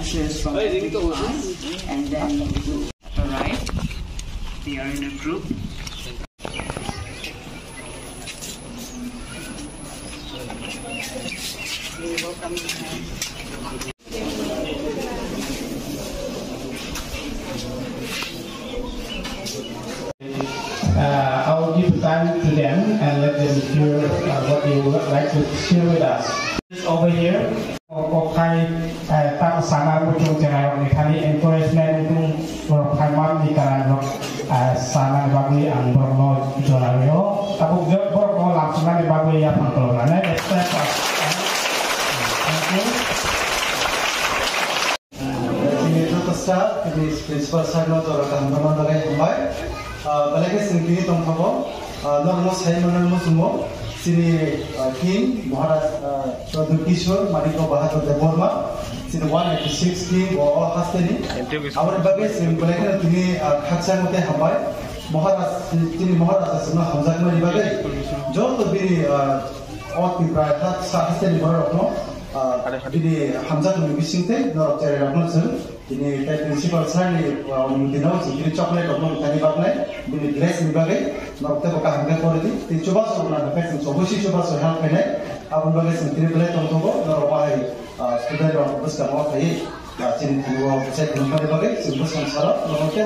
dancers from every class, and then you arrive. They are in a group. Welcome. I will give time to them and let them hear what they would like to share with us. Over here, tak sana muncul cara kali encouragement untuk berkhidmat di kalangan sana bagi ang bermo jonario. Tapi bermo langsung di bagi yang pengkeluaran. Thank you. Ini itu start ini principal Salo atau teman-teman lagi kembali. Balik sini tongkol, normal saya mengenal semua. Sini King Maharaj Chaudhary Kishore Mariko Bahadur Deborma. Sini 186 King all hasteni. Our bagai sini balik ini khaksa mute hambai. Maharaj sini Maharaj semua hamzat mari bagai. Jauh tu bini all people khaksa hasteni baru bini hamzat mari bisingte norok cari rakna sen. Ini principal saya ni dinau sini coklat orang tadi bagai bini dress ni bagai norte baka hamga kori di coba soalnya fashion sobusi coba soal kene abang bagai sini boleh tunggu norok bahai student orang bus kamu kaya sini dua saya nombor bagai sini bus kan salah norte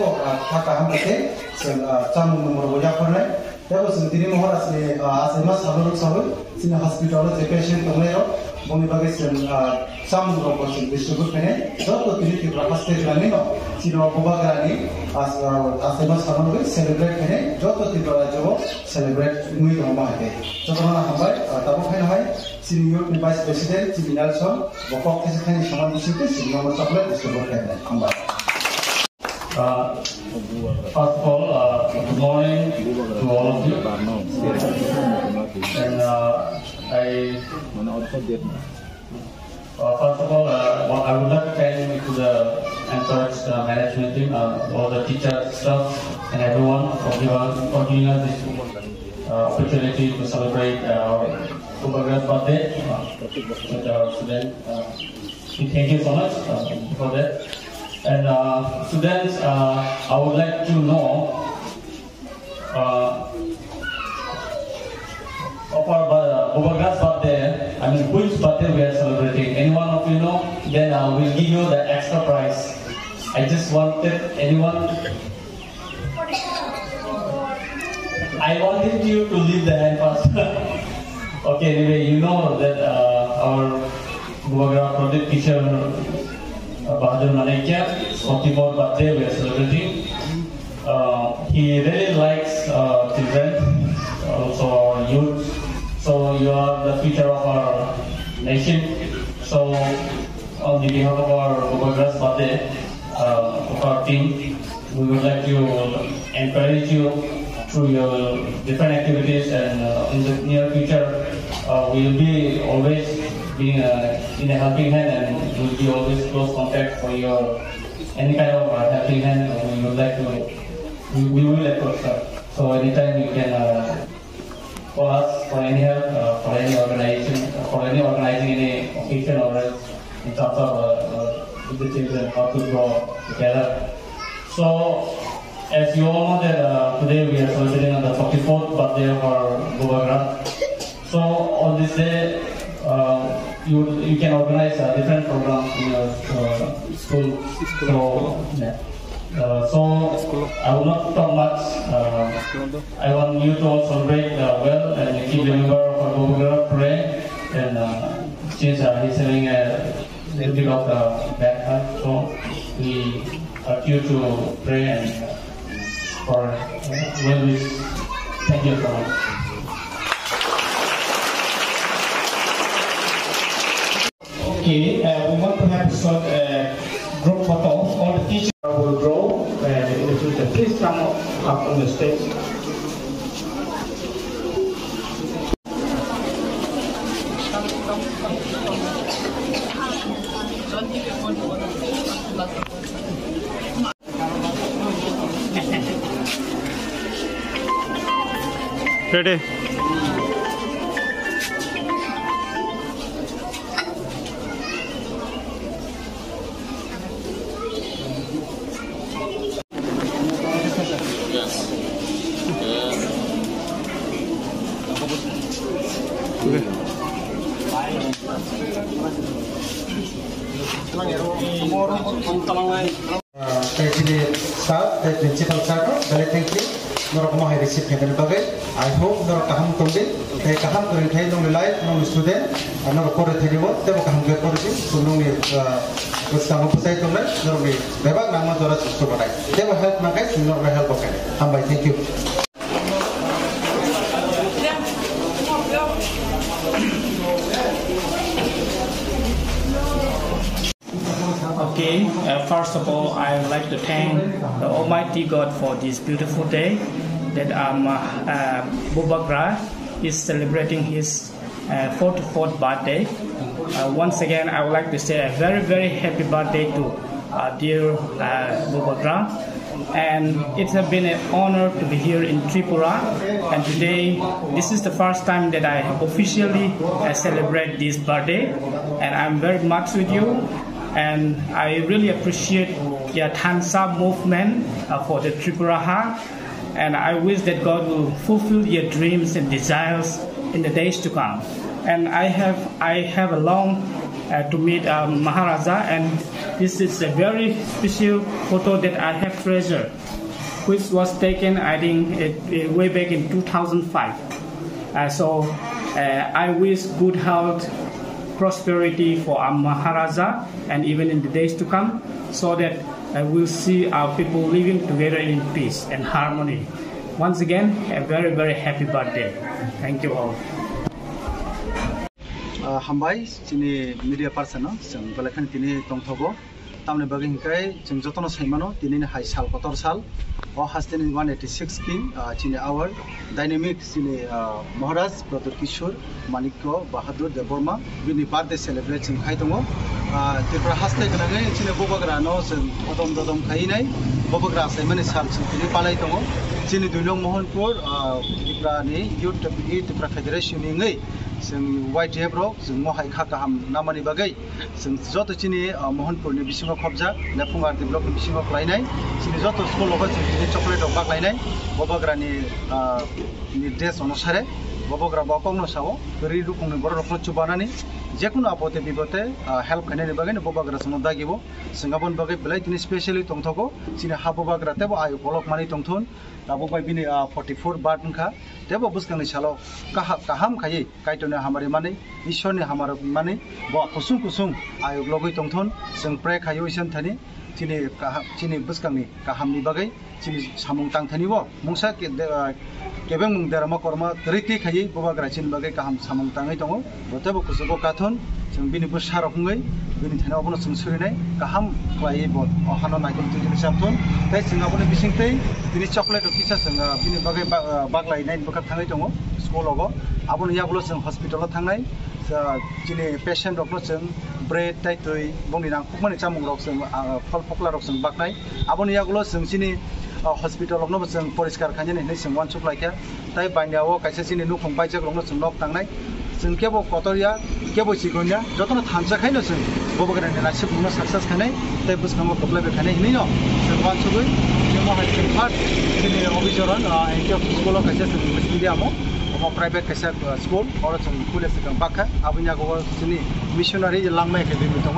baka hamga ke cam nomor boja kori tapi sini Maharaj ni Achaima Salo sini hospital patient tunggu Bumi bagai sam nomor sini distribute kene jauh tu ini kita pasti jalan no sino Bubagra ni Achaima Salo celebrate kene jauh tu kita jauh celebrate mui rumah ke jauh mana hambai tahu kan hambai sini youth vice president sini Nelson bokok kisah kene sama di situ sini nomor coklat distribute kene hambai. First of all, good morning to all of you. And first of all, I would like to thank to the encourage management team, all the teachers, staff, and everyone for giving us this opportunity to celebrate our Bubagra's birthday with our students. Thank you so much for that. And students, I would like to know of our Bubagra's birthday. I mean, which birthday we are celebrating? Anyone of you know? Then we'll give you the extra prize. I just wanted anyone. I wanted you to leave the hand first. Okay, anyway, you know that our Bubagra project teacher. Bahadur Manaikya, 44th birthday we are celebrating. He really likes children, also our youth. So you are the future of our nation. So on the behalf of our Bubagra's birthday, of our team, we would like to encourage you through your different activities, and in the near future, we will be always being in a helping hand, and will be always close contact for your any kind of helping hand. We would like to, we will approach her. So anytime you can call us for any help, for any organization, for any organizing any occasion, or in terms of with the children, how to grow together. So as you all know that today we are celebrating on the 44th birthday of our Bubagra. So on this day, you can organize different programs in your school. So I will not talk much. I want you to all celebrate well and keep the member of our Bubagra pray. And since he's having a little bit of the bad heart, so we urge you to pray and for well wish. Thank you so much. Okay, we want to have a short group photo. All the teachers will draw in the future. Please come up on the stage. Ready? staff, the principal sir, very thank you. Norok I receive heaven bagai. I hope norok kaham tongde, they kaham kering thay nong life nong student, and norok kore thay dibo, they kaham get policy, so nong Gustavo Pusay tongde, norok bebak nama dora susto bagai. They will help magai, norok help okay. Hambai, thank you. Okay, first of all, I would like to thank the Almighty God for this beautiful day that Bubagra is celebrating his 44th birthday. Once again, I would like to say a very, very happy birthday to dear Bubagra. And it has been an honor to be here in Tripura. And today, this is the first time that I officially celebrate this birthday. And I'm very much with you. And I really appreciate the Tansa movement for the Tripura Heart. And I wish that God will fulfill your dreams and desires in the days to come. And I have a long to meet Maharaja, and this is a very special photo that I have treasured, which was taken, I think, way back in 2005. So I wish good health, prosperity for our Maharaja, and even in the days to come, so that we'll see our people living together in peace and harmony. Once again, a very, very happy birthday. Thank you all. Hambai, sini media person, sing balakan tini tongthogo. Tamne bagi hingkai, sing jotono saimano, tini hai sal kotor sal. Oh hastin 186 king, sini our dynamic sini Maharaj, Brother Kishore, Manikko, Bahadur, Deborma. Bini birthday celebration khai tongo. Tipra haste kanangai, sini Bubagra no, sing odom khainai. Bubagra saimani sal sini palai tongo. Sini Dulong Mohanpur, Tipra ni Youth Tipra Federation ni जों YTF रो जों महाय खाका हम नामानि बागै जों जतो चिनि मोहनपुर नि बिसिङाव खबजा नेफुंगार develop नि बिसिङाव लायनाय चिनि जतो स्कुल लगा जों चिनि चकलेट अफ बागलायनाय बबग्रानि निर्देश अनुसारे बबग्रा बाकंनो सावो रि रुकुंनि बर रखन चुबानानि जेकुनो आपते बिबते हेल्प खायनानि बागै बबग्रा जों दागिबो जोंगाबन बागै बेलाय तिनि स्पेशली तंथगो चिनि हाबबग्रा तेबो आयु पलक मानि तंथुन दाबो बाय बिनि 44 बारनखा तेबो बुसकांनि सालो काहाम खायै कायतने हमारे माने ईश्वरनि हमारे माने बा कुसुम कुसुम आयु लगै तंथुन जों प्रे खायो ईश्वर थानि चिनि बुसकांनि काहामनि बागै चिनि सामुं तांथानिबो मुंसा केबें मुं देरामा कर्मा रिति खायै बबग्रा चिनि बागै काहाम सामुं ताङै दङ बतेबो कुसुबो काथुन जों बिनि बुसारक हुङै बिनि थानावबो जों सुरिनाय काहाम क्लायै बो अहानो नायगोन जों सामथुन ताय जोंगाबो बिसिंतै बिनि चकलेट किसा जों बिनि बागै बागलायनाय बखा थाङै दङ स्कुलावबो आबोनो याबलो जों हस्पिटालाव थांनाय चिनि पेशेन्ट रखनो जों ब्रेड टाइटै बंनि नांखुकमानि चामुं रक जों फल फकला रक जों बागनाय आबोनो यागलो जों चिनि हस्पिटाल रखनो जों परिष्कार खायनानै नै जों वान सुप्लायखा ताय बायनायाव कायसे चिनि नुखं बायजक रखनो जों लक थांनाय जों केबो कटरिया केबो सिगोनिया जतनो थामजाखायनो जों बबग्रानि नासि बुंनो सक्सेस खानाय ताय बुसनांगो कप्लायबे खानाय हिनैनो जों वान सुबै जों महाय जों फाट चिनि अभिजरन एनके स्कुलाव कायसे जों इंग्लिश मिडियामो प्राइवेट कैसे स्कूल और जों कॉलेज जों बागखा आबैनागो जोंनि मिशनारि लांनाय एकाडेमि दङ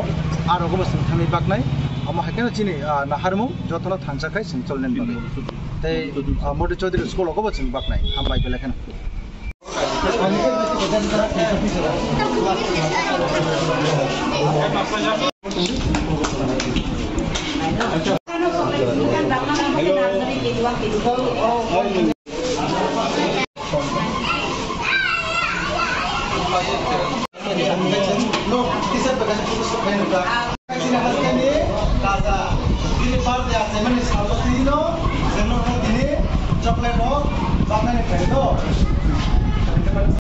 आरो गोबां जों थांनाय बागनाय अमा हायकेनो चिनि नाहारमु जतनो थांजाखाय जों चलनेन बागै तै मदु चौधरी स्कुलाव गोबां जों बागनाय हामबाय बेलेखान No, kisah bagas putus kain udah. Sini hasilnya ni, kaza. Ini part ya, zaman ini sahabat ini no, zaman ini coklat no, zaman ini kain no.